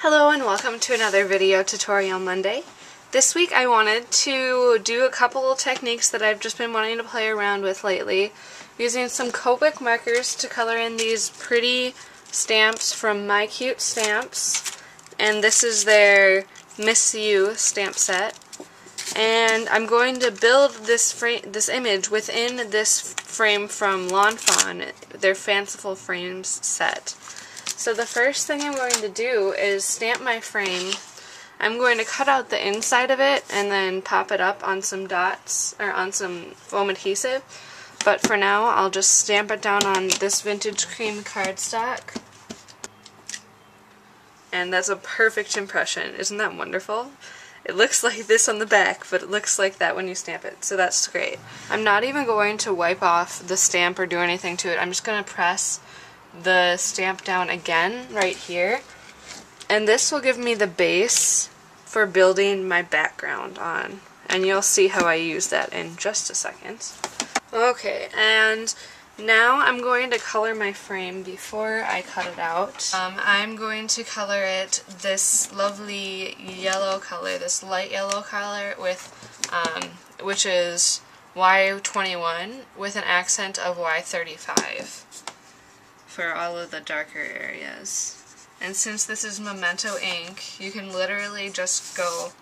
Hello and welcome to another video tutorial Monday. This week I wanted to do a couple techniques that I've just been wanting to play around with lately, using some Copic markers to color in these pretty stamps from My Cute Stamps, and this is their Miss You stamp set. And I'm going to build this image within this frame from Lawn Fawn, their Fanciful Frames set. So the first thing I'm going to do is stamp my frame. I'm going to cut out the inside of it and then pop it up on some dots, or on some foam adhesive. But for now, I'll just stamp it down on this vintage cream cardstock. And that's a perfect impression. Isn't that wonderful? It looks like this on the back, but it looks like that when you stamp it, so that's great. I'm not even going to wipe off the stamp or do anything to it. I'm just going to press the stamp down again right here, and this will give me the base for building my background on, and you'll see how I use that in just a second. Okay, and now I'm going to color my frame before I cut it out. I'm going to color it this lovely yellow color, this light yellow color with which is Y21 with an accent of Y35 for all of the darker areas. And since this is Memento ink, you can literally just go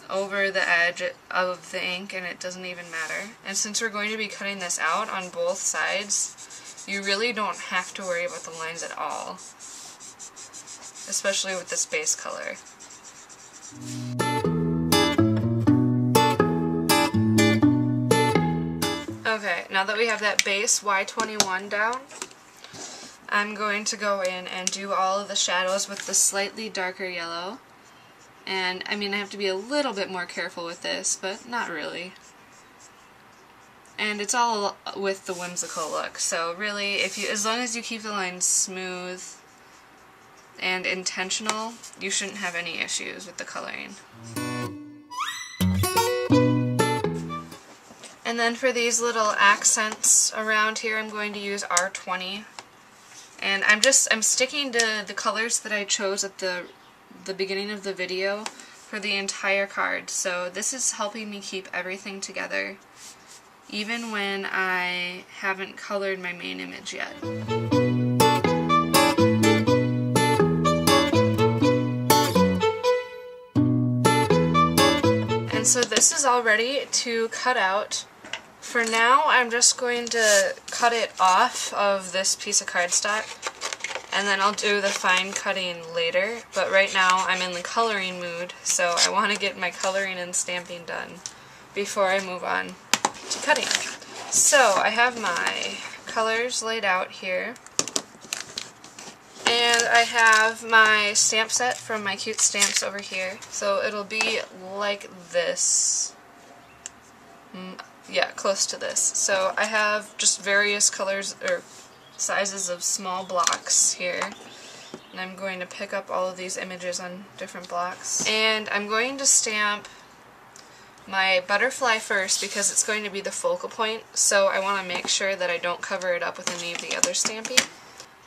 over the edge of the ink and it doesn't even matter. And since we're going to be cutting this out on both sides, you really don't have to worry about the lines at all, especially with this base color. Okay, now that we have that base Y21 down, I'm going to go in and do all of the shadows with the slightly darker yellow. And I mean, I have to be a little bit more careful with this, but not really. And it's all with the whimsical look, so really, as long as you keep the lines smooth and intentional, you shouldn't have any issues with the coloring. And then for these little accents around here, I'm going to use R20. And I'm sticking to the colors that I chose at the beginning of the video for the entire card. So this is helping me keep everything together, even when I haven't colored my main image yet. And so this is all ready to cut out. For now, I'm just going to cut it off of this piece of cardstock, and then I'll do the fine cutting later, but right now I'm in the coloring mood, so I want to get my coloring and stamping done before I move on to cutting. So I have my colors laid out here, and I have my stamp set from My Cute Stamps over here, so it'll be like this. Yeah, close to this. So I have just various colors or sizes of small blocks here, and I'm going to pick up all of these images on different blocks. And I'm going to stamp my butterfly first because it's going to be the focal point, so I want to make sure that I don't cover it up with any of the other stamping.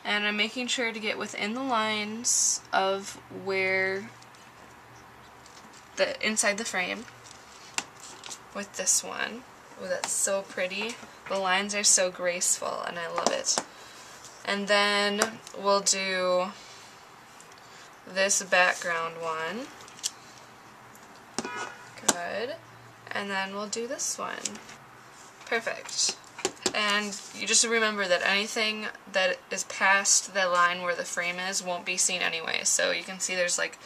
And I'm making sure to get within the lines of where inside the frame with this one. Oh, that's so pretty. The lines are so graceful and I love it. And then we'll do this background one. Good. And then we'll do this one. Perfect. And you just remember that anything that is past the line where the frame is won't be seen anyway. So you can see there's like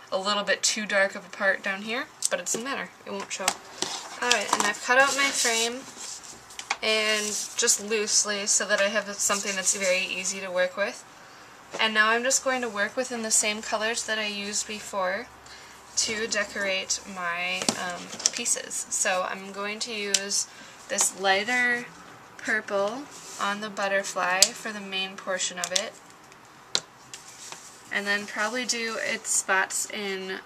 a little bit too dark of a part down here, but it doesn't matter. It won't show. Alright, and I've cut out my frame, and just loosely so that I have something that's very easy to work with. And now I'm just going to work within the same colors that I used before to decorate my pieces. So I'm going to use this lighter purple on the butterfly for the main portion of it, and then probably do its spots in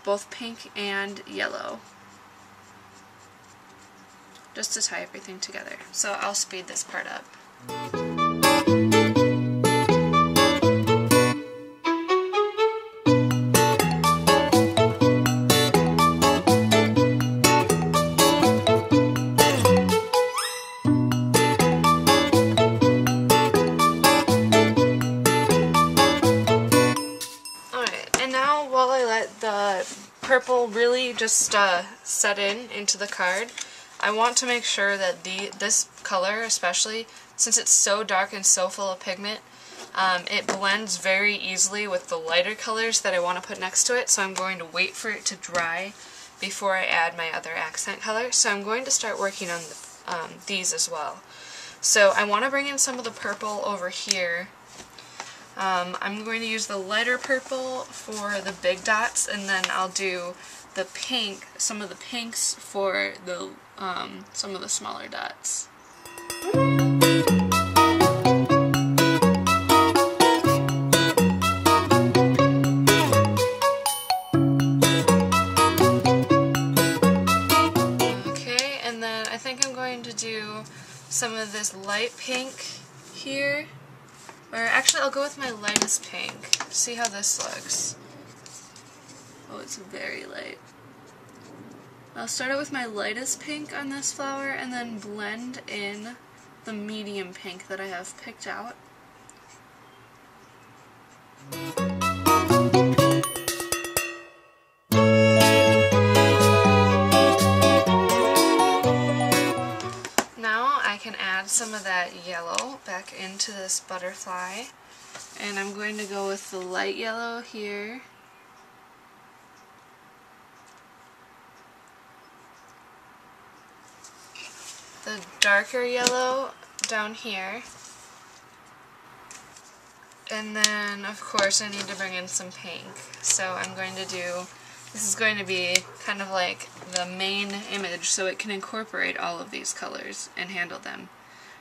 both pink and yellow, just to tie everything together. So I'll speed this part up. purple really just set into the card, I want to make sure that this color, especially, since it's so dark and so full of pigment, it blends very easily with the lighter colors that I want to put next to it, so I'm going to wait for it to dry before I add my other accent color. So I'm going to start working on these as well. So I want to bring in some of the purple over here. I'm going to use the lighter purple for the big dots, and then I'll do the pink, some of the pinks for the some of the smaller dots. Okay, and then I think I'm going to do some of this light pink here. Or actually, I'll go with my lightest pink. See how this looks. Oh, it's very light. I'll start out with my lightest pink on this flower and then blend in the medium pink that I have picked out. Now I can add some of that yellow back into this butterfly, and I'm going to go with the light yellow here. The darker yellow down here, and then of course I need to bring in some pink, so I'm going to do, this is going to be kind of like the main image so it can incorporate all of these colors and handle them.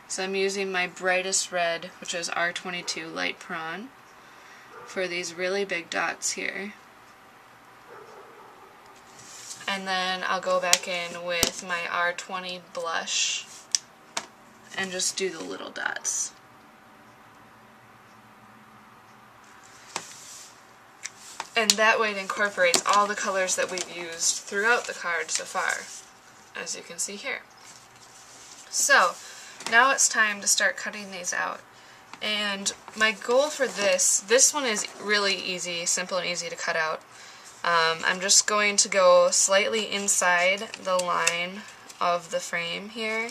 So I'm using my brightest red, which is R22 Light Prawn, for these really big dots here. And then I'll go back in with my R20 blush and just do the little dots. And that way it incorporates all the colors that we've used throughout the card so far, as you can see here. So, now it's time to start cutting these out. And my goal for this one is really easy, simple and easy to cut out. I'm just going to go slightly inside the line of the frame here,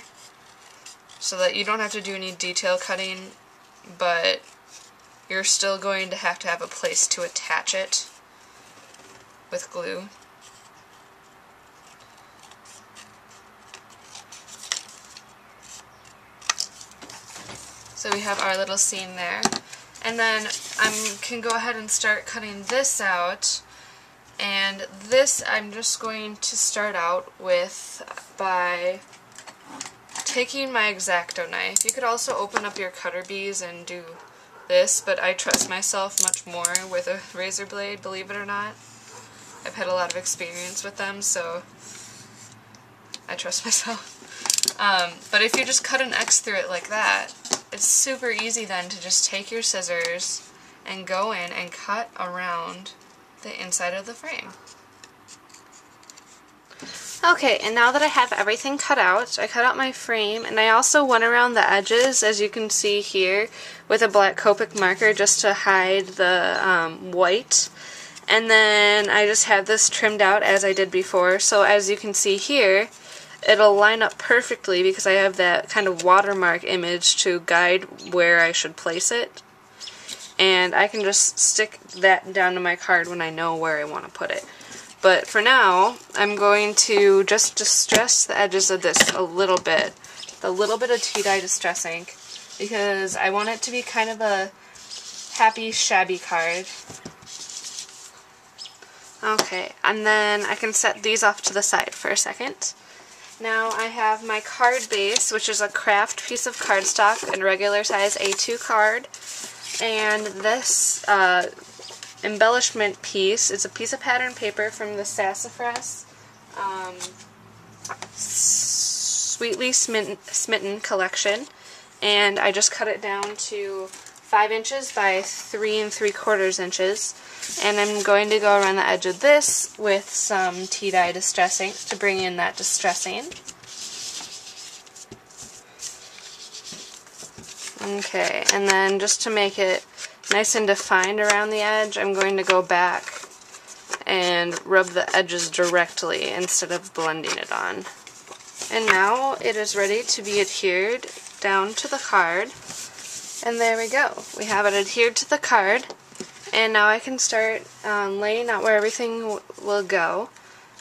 so that you don't have to do any detail cutting, but you're still going to have a place to attach it with glue. So we have our little scene there. And then I can go ahead and start cutting this out. And this I'm just going to start out with by taking my X-Acto knife. You could also open up your cutter bees and do this, but I trust myself much more with a razor blade, believe it or not. I've had a lot of experience with them, so I trust myself. But if you just cut an X through it like that, it's super easy then to just take your scissors and go in and cut around the inside of the frame. Okay, and now that I have everything cut out, I cut out my frame, and I also went around the edges, as you can see here, with a black Copic marker just to hide the white. And then I just have this trimmed out as I did before, so as you can see here, it'll line up perfectly because I have that kind of watermark image to guide where I should place it. And I can just stick that down to my card when I know where I want to put it. But for now, I'm going to just distress the edges of this a little bit. A little bit of tea dye distress ink, because I want it to be kind of a happy, shabby card. Okay, and then I can set these off to the side for a second. Now I have my card base, which is a craft piece of cardstock and regular size A2 card. And this embellishment piece is a piece of pattern paper from the Sassafras Sweetly Smitten collection. And I just cut it down to 5 inches by 3 3/4 inches. And I'm going to go around the edge of this with some tea dye distress ink to bring in that distressing. Okay, and then just to make it nice and defined around the edge, I'm going to go back and rub the edges directly instead of blending it on. And now it is ready to be adhered down to the card. And there we go. We have it adhered to the card. And now I can start laying out where everything will go.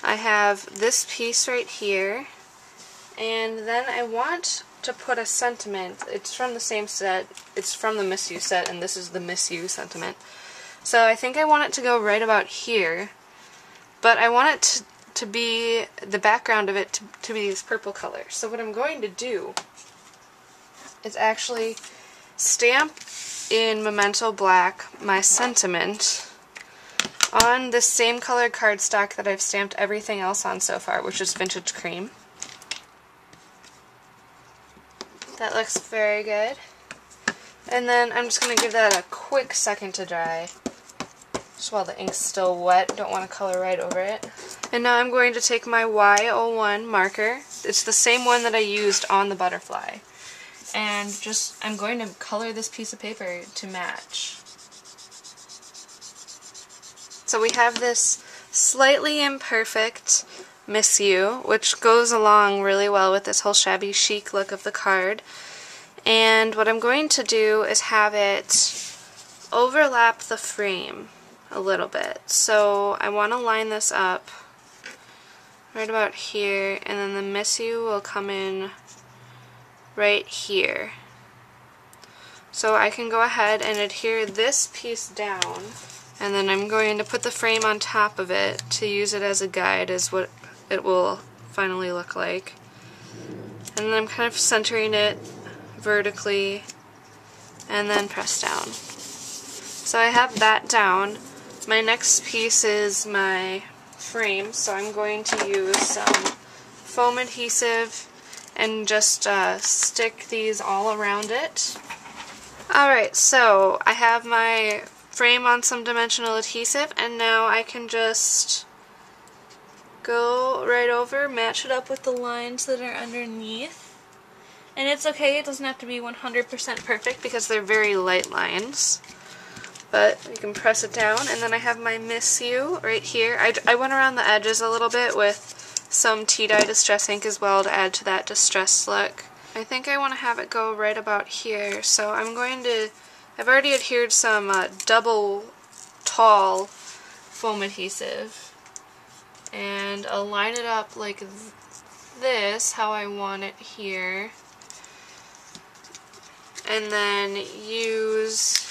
I have this piece right here. And then I want to put a sentiment. It's from the same set. It's from the Miss You set, and this is the Miss You sentiment. So I think I want it to go right about here. But I want it to be, the background of it to be this purple color. So what I'm going to do is actually stamp in Memento Black my sentiment on this same colored cardstock that I've stamped everything else on so far, which is Vintage Cream. That looks very good. And then I'm just going to give that a quick second to dry. Just while the ink's still wet, don't want to color right over it. And now I'm going to take my Y01 marker. It's the same one that I used on the butterfly. And just, I'm going to color this piece of paper to match. So we have this slightly imperfect Miss You, which goes along really well with this whole shabby chic look of the card. And what I'm going to do is have it overlap the frame a little bit. So I want to line this up right about here, and then the Miss You will come in right here. So I can go ahead and adhere this piece down, and then I'm going to put the frame on top of it to use it as a guide as what it will finally look like. And then I'm kind of centering it vertically and then press down. So I have that down. My next piece is my frame, so I'm going to use some foam adhesive and just stick these all around it. Alright, so I have my frame on some dimensional adhesive, and now I can just go right over, match it up with the lines that are underneath. And it's okay, it doesn't have to be 100% perfect because they're very light lines. But you can press it down, and then I have my Miss You right here. I went around the edges a little bit with some tea-dye distress ink as well to add to that distress look. I think I want to have it go right about here, so I'm going to, I've already adhered some double tall foam adhesive. And I'll line it up like this, how I want it here. And then use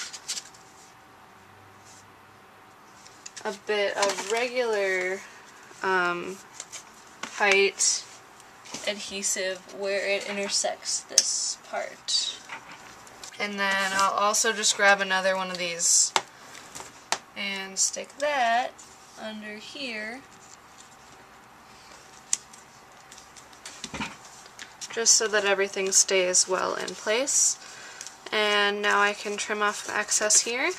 a bit of regular height adhesive where it intersects this part. And then I'll also just grab another one of these and stick that under here, just so that everything stays well in place. And now I can trim off the excess here.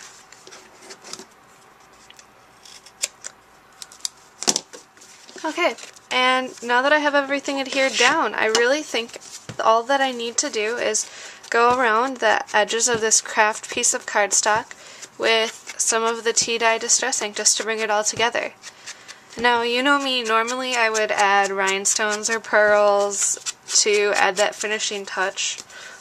Okay, and now that I have everything adhered down, I really think all that I need to do is go around the edges of this craft piece of cardstock with some of the tea-dye distress ink just to bring it all together. Now, you know me, normally I would add rhinestones or pearls to add that finishing touch,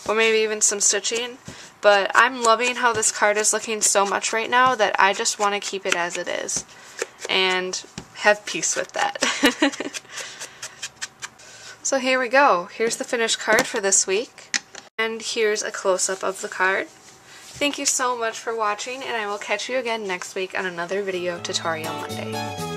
or maybe even some stitching, but I'm loving how this card is looking so much right now that I just want to keep it as it is, and have peace with that. So here we go. Here's the finished card for this week, and here's a close-up of the card. Thank you so much for watching, and I will catch you again next week on another video tutorial Monday.